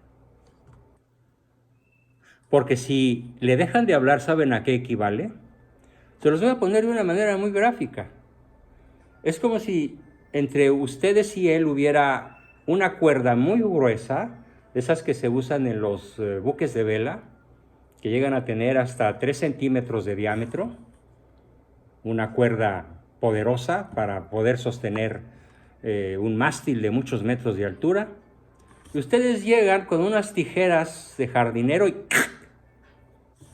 Porque si le dejan de hablar, ¿saben a qué equivale? Se los voy a poner de una manera muy gráfica. Es como si entre ustedes y él hubiera una cuerda muy gruesa, de esas que se usan en los buques de vela, que llegan a tener hasta 3 centímetros de diámetro, una cuerda poderosa para poder sostener un mástil de muchos metros de altura, y ustedes llegan con unas tijeras de jardinero y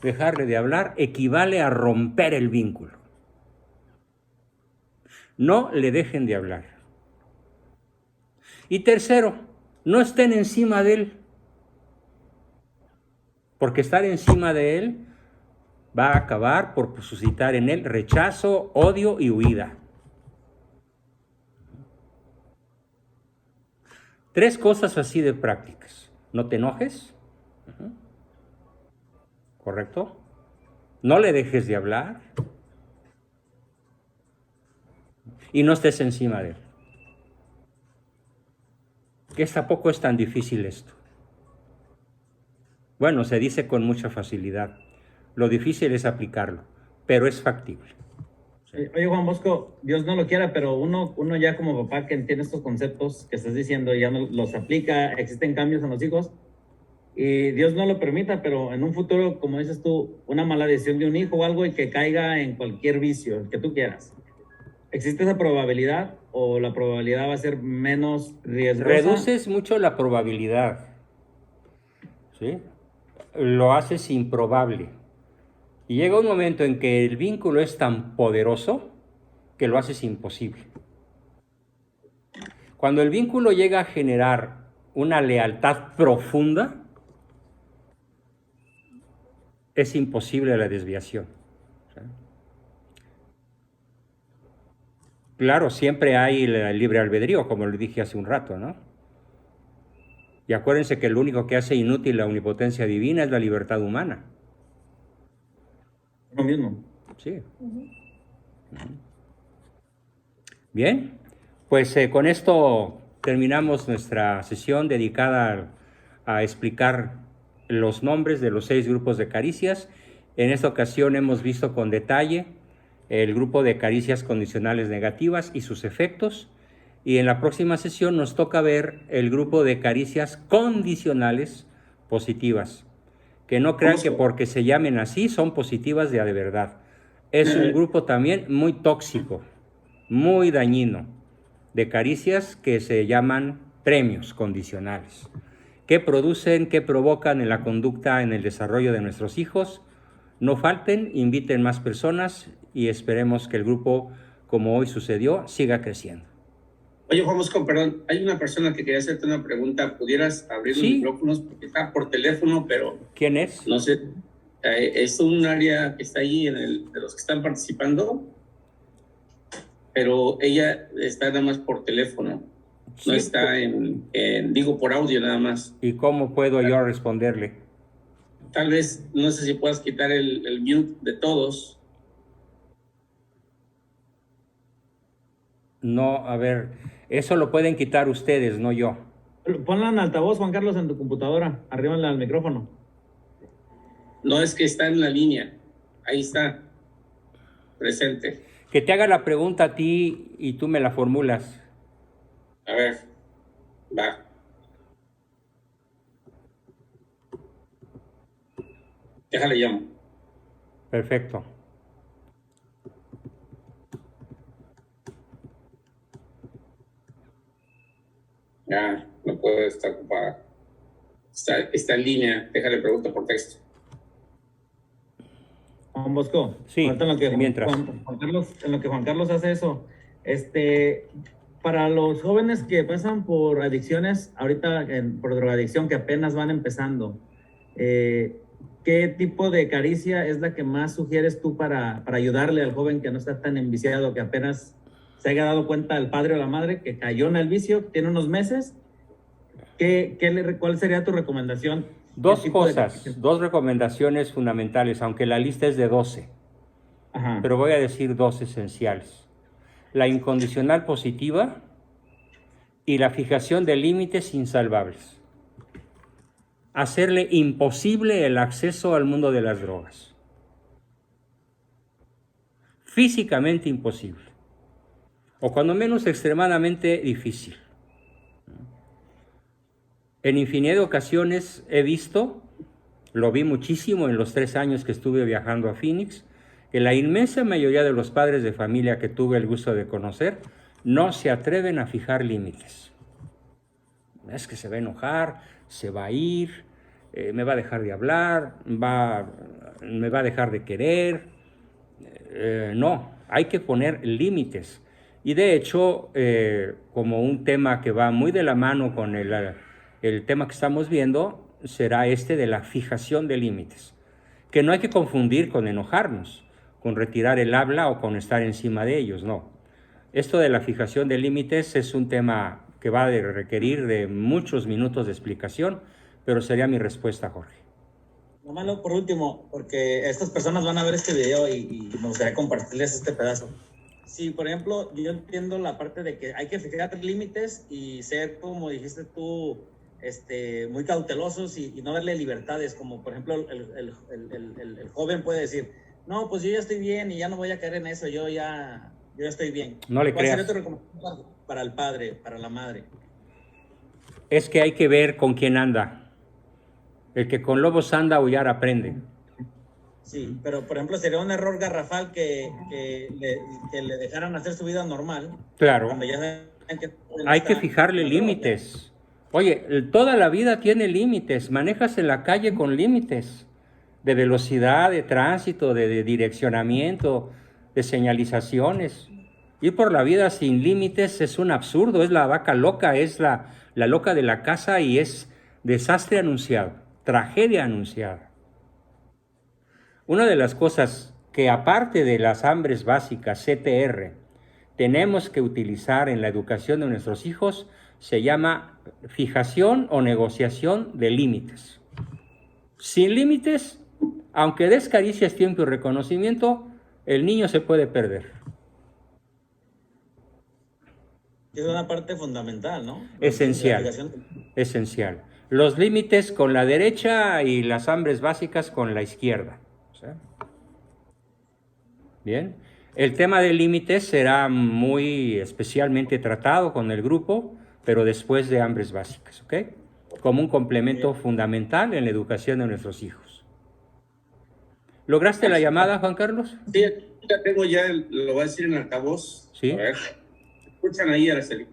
dejarle de hablar equivale a romper el vínculo. No le dejen de hablar. Y tercero, no estén encima de él. Porque estar encima de él va a acabar por suscitar en él rechazo, odio y huida. 3 cosas así de prácticas. No te enojes. ¿Correcto? No le dejes de hablar. Y no estés encima de él. Que tampoco es tan difícil esto. Bueno, se dice con mucha facilidad. Lo difícil es aplicarlo, pero es factible. Oye, Juan Bosco, Dios no lo quiera, pero uno ya como papá que entiende estos conceptos que estás diciendo y ya no los aplica, existen cambios en los hijos, y Dios no lo permita, pero en un futuro, como dices tú, una mala decisión de un hijo o algo y que caiga en cualquier vicio, el que tú quieras. ¿Existe esa probabilidad o la probabilidad va a ser menos riesgosa? Reduces mucho la probabilidad, ¿sí? Lo haces improbable. Y llega un momento en que el vínculo es tan poderoso que lo haces imposible. Cuando el vínculo llega a generar una lealtad profunda, es imposible la desviación. ¿Sí? Claro, siempre hay el libre albedrío, como le dije hace un rato, ¿no? Y acuérdense que lo único que hace inútil la omnipotencia divina es la libertad humana. Lo mismo. Sí. Bien, pues con esto terminamos nuestra sesión dedicada a explicar los nombres de los 6 grupos de caricias. En esta ocasión hemos visto con detalle el grupo de caricias condicionales negativas y sus efectos. Y en la próxima sesión nos toca ver el grupo de caricias condicionales positivas. Que no crean que porque se llamen así son positivas de verdad. Es un grupo también muy tóxico, muy dañino, de caricias que se llaman premios condicionales, que producen, que provocan en la conducta, en el desarrollo de nuestros hijos. No falten, inviten más personas y esperemos que el grupo, como hoy sucedió, siga creciendo. Oye, Juan Bosco, perdón, hay una persona que quería hacerte una pregunta. ¿Pudieras abrir los micrófonos? Porque está por teléfono, pero... ¿Quién es? No sé, es un área que está ahí de los que están participando, pero ella está nada más por teléfono, no está digo, por audio nada más. ¿Y cómo puedo yo responderle? Tal vez, no sé si puedas quitar el mute de todos. No, a ver, eso lo pueden quitar ustedes, no yo. Ponla en altavoz, Juan Carlos, en tu computadora, arriba al micrófono. No, es que está en la línea, ahí está, presente. Que te haga la pregunta a ti y tú me la formulas. A ver, va. Déjale llamo. Perfecto. Ya, no puedo estar ocupada. Está en línea, déjale pregunta por texto. Juan Bosco, sí, ahorita en lo que mientras. en lo que Juan Carlos hace eso, para los jóvenes que pasan por adicciones, ahorita por drogadicción, que apenas van empezando, ¿qué tipo de caricia es la que más sugieres tú para ayudarle al joven que no está tan enviciado, que apenas se haya dado cuenta el padre o la madre que cayó en el vicio, tiene unos meses? ¿Cuál sería tu recomendación? Dos cosas, 2 recomendaciones fundamentales, aunque la lista es de 12. Ajá. Pero voy a decir 2 esenciales. La incondicional positiva y la fijación de límites insalvables. Hacerle imposible el acceso al mundo de las drogas. Físicamente imposible. O cuando menos extremadamente difícil. En infinidad de ocasiones he visto, lo vi muchísimo en los 3 años que estuve viajando a Phoenix, que la inmensa mayoría de los padres de familia que tuve el gusto de conocer no se atreven a fijar límites. Es que se va a enojar, se va a ir, me va a dejar de hablar, me va a dejar de querer. No, hay que poner límites. Y de hecho, como un tema que va muy de la mano con el tema que estamos viendo, será de la fijación de límites, que no hay que confundir con enojarnos, con retirar el habla o con estar encima de ellos, no. Esto de la fijación de límites es un tema que va a requerir de muchos minutos de explicación, pero sería mi respuesta, Jorge. Nomás por último, porque estas personas van a ver este video y me gustaría compartirles este pedazo. Sí, por ejemplo, yo entiendo la parte de que hay que fijar límites y ser, como dijiste tú, muy cautelosos y no darle libertades, como por ejemplo el joven puede decir, no, pues yo ya estoy bien y ya no voy a caer en eso, yo ya estoy bien. No le creas. ¿Cuál sería tu recomendación para el padre, para la madre? Es que hay que ver con quién anda. El que con lobos anda, aullar aprende. Sí, pero por ejemplo sería un error garrafal que le dejaran hacer su vida normal. Claro. Cuando ya saben que Hay que está fijarle con drogas. límites. Oye, toda la vida tiene límites. Manejas en la calle con límites de velocidad, de tránsito, de direccionamiento, de señalizaciones. Ir por la vida sin límites es un absurdo, es la vaca loca, es la loca de la casa y es desastre anunciado, tragedia anunciada. Una de las cosas que aparte de las hambres básicas, CTR, tenemos que utilizar en la educación de nuestros hijos se llama fijación o negociación de límites. Sin límites, aunque des caricias, tiempo y reconocimiento, el niño se puede perder. Es una parte fundamental, ¿no? Esencial, esencial. Los límites con la derecha y las hambres básicas con la izquierda. ¿Sí? Bien. El tema de límites será muy especialmente tratado con el grupo, pero después de hambres básicas, ¿ok? Como un complemento fundamental en la educación de nuestros hijos. ¿Lograste la llamada, Juan Carlos? Sí, ya tengo lo voy a decir en altavoz. Sí. A ver, ¿escuchan ahí, Araceli?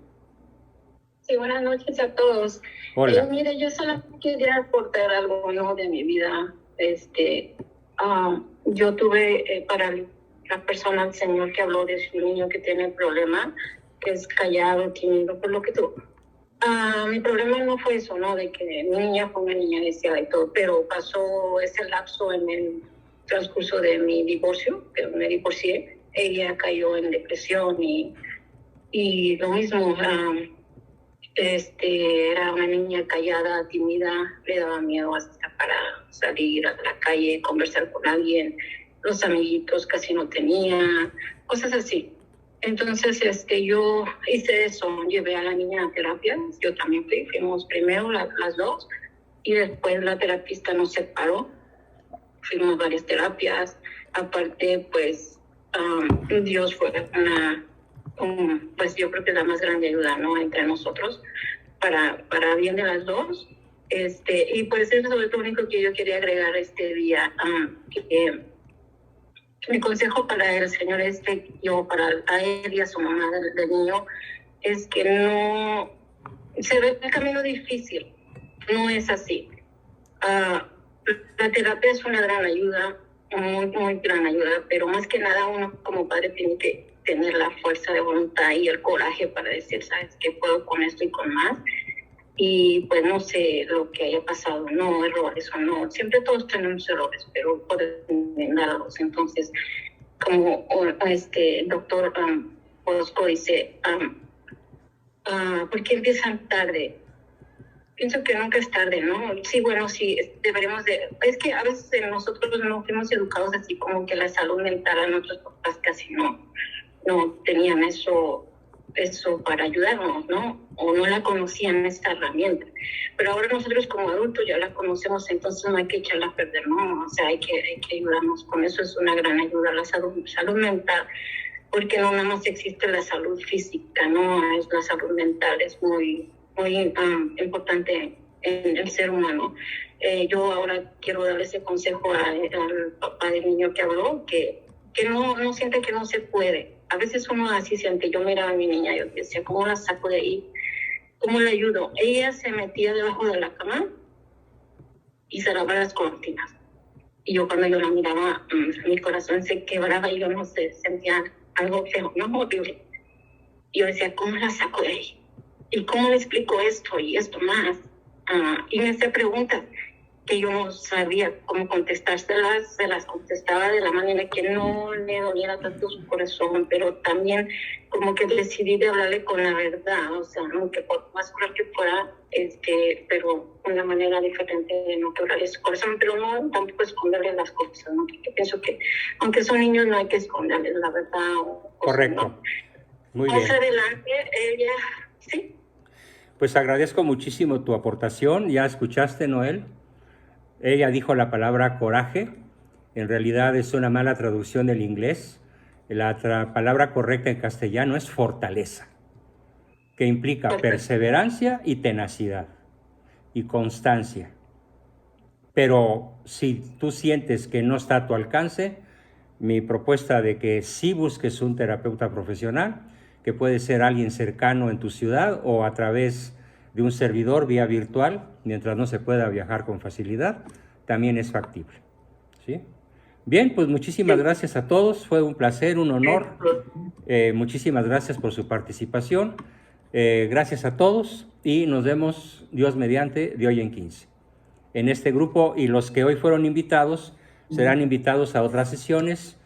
Sí, buenas noches a todos. Hola. Mire, yo solo quería aportar algo nuevo de mi vida. Yo tuve para la persona, el señor que habló de su niño que tiene problema, que es callado, tímido, por lo que tuvo. Mi problema no fue eso, ¿no? De que mi niña fue una niña deseada y todo, pero pasó ese lapso en el transcurso de mi divorcio, que me divorcié. Ella cayó en depresión y lo mismo. Era una niña callada, tímida, le daba miedo hasta para salir a la calle, conversar con alguien, los amiguitos casi no tenía, cosas así. Entonces, yo hice eso, llevé a la niña a terapia, yo también fuimos primero las dos, y después la terapista nos separó, fuimos varias terapias, aparte, pues, Dios fue pues yo creo que es la más grande ayuda, ¿no? Entre nosotros, para bien de las dos. Y pues eso es lo único que yo quería agregar este día. Mi consejo para el señor a él y a su mamá del niño, es que no se ve el camino difícil, no es así. La terapia es una gran ayuda, muy, muy gran ayuda, pero más que nada uno como padre tiene que tener la fuerza de voluntad y el coraje para decir, ¿sabes qué? Puedo con esto y con más. Y pues no sé lo que haya pasado, no errores o no. Siempre todos tenemos errores, pero pueden darlos. Entonces, como doctor Bosco dice, ¿por qué empiezan tarde? Pienso que nunca es tarde, ¿no? Sí, bueno, sí, deberíamos de... Es que a veces nosotros no fuimos educados así, como que la salud mental a nuestros papás casi no tenían eso para ayudarnos, ¿no? O no la conocían, esta herramienta. Pero ahora nosotros como adultos ya la conocemos, entonces no hay que echarla a perder, ¿no? O sea, hay que ayudarnos. Con eso es una gran ayuda a la salud mental, porque no nada más existe la salud física, ¿no? Es la salud mental, es muy, muy importante en el ser humano. Yo ahora quiero darle ese consejo al papá del niño que habló, que no siente que no se puede. A veces uno así siente. Yo miraba a mi niña, yo decía, ¿cómo la saco de ahí? ¿Cómo la ayudo? Ella se metía debajo de la cama y cerraba las cortinas. Y yo cuando yo la miraba, mi corazón se quebraba y yo no sé, sentía algo feo, no horrible. Y yo decía, ¿cómo la saco de ahí? ¿Y cómo le explico esto y esto más? Y me hacía preguntas que yo no sabía cómo contestárselas, se las contestaba de la manera que no le doliera tanto su corazón, pero también como que decidí de hablarle con la verdad, o sea, aunque por más cruel que fuera, pero de una manera diferente de no quebrarle su corazón, pero no tampoco esconderle las cosas, ¿no? Porque pienso que aunque son niños no hay que esconderles la verdad. Correcto. ¿No? Muy bien. Más adelante, ella, sí. Pues agradezco muchísimo tu aportación. ¿Ya escuchaste, Noel? Ella dijo la palabra coraje. En realidad es una mala traducción del inglés. La palabra correcta en castellano es fortaleza, que implica perseverancia y tenacidad y constancia. Pero si tú sientes que no está a tu alcance, mi propuesta de que sí busques un terapeuta profesional, que puede ser alguien cercano en tu ciudad o a través de un servidor vía virtual, mientras no se pueda viajar con facilidad, también es factible. ¿Sí? Bien, pues muchísimas gracias a todos, fue un placer, un honor. Muchísimas gracias por su participación. Gracias a todos y nos vemos, Dios mediante, de hoy en 15. En este grupo, y los que hoy fueron invitados serán invitados a otras sesiones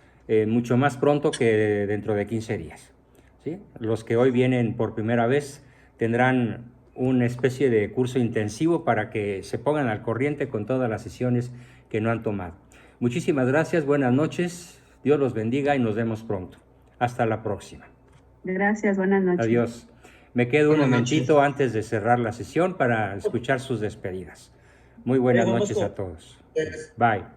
mucho más pronto que dentro de 15 días. ¿Sí? Los que hoy vienen por primera vez tendrán una especie de curso intensivo para que se pongan al corriente con todas las sesiones que no han tomado. Muchísimas gracias, buenas noches, Dios los bendiga y nos vemos pronto. Hasta la próxima. Gracias, buenas noches. Adiós. Me quedo un Buenas momentito noches. antes de cerrar la sesión para escuchar sus despedidas. Muy buenas noches a todos. Bye.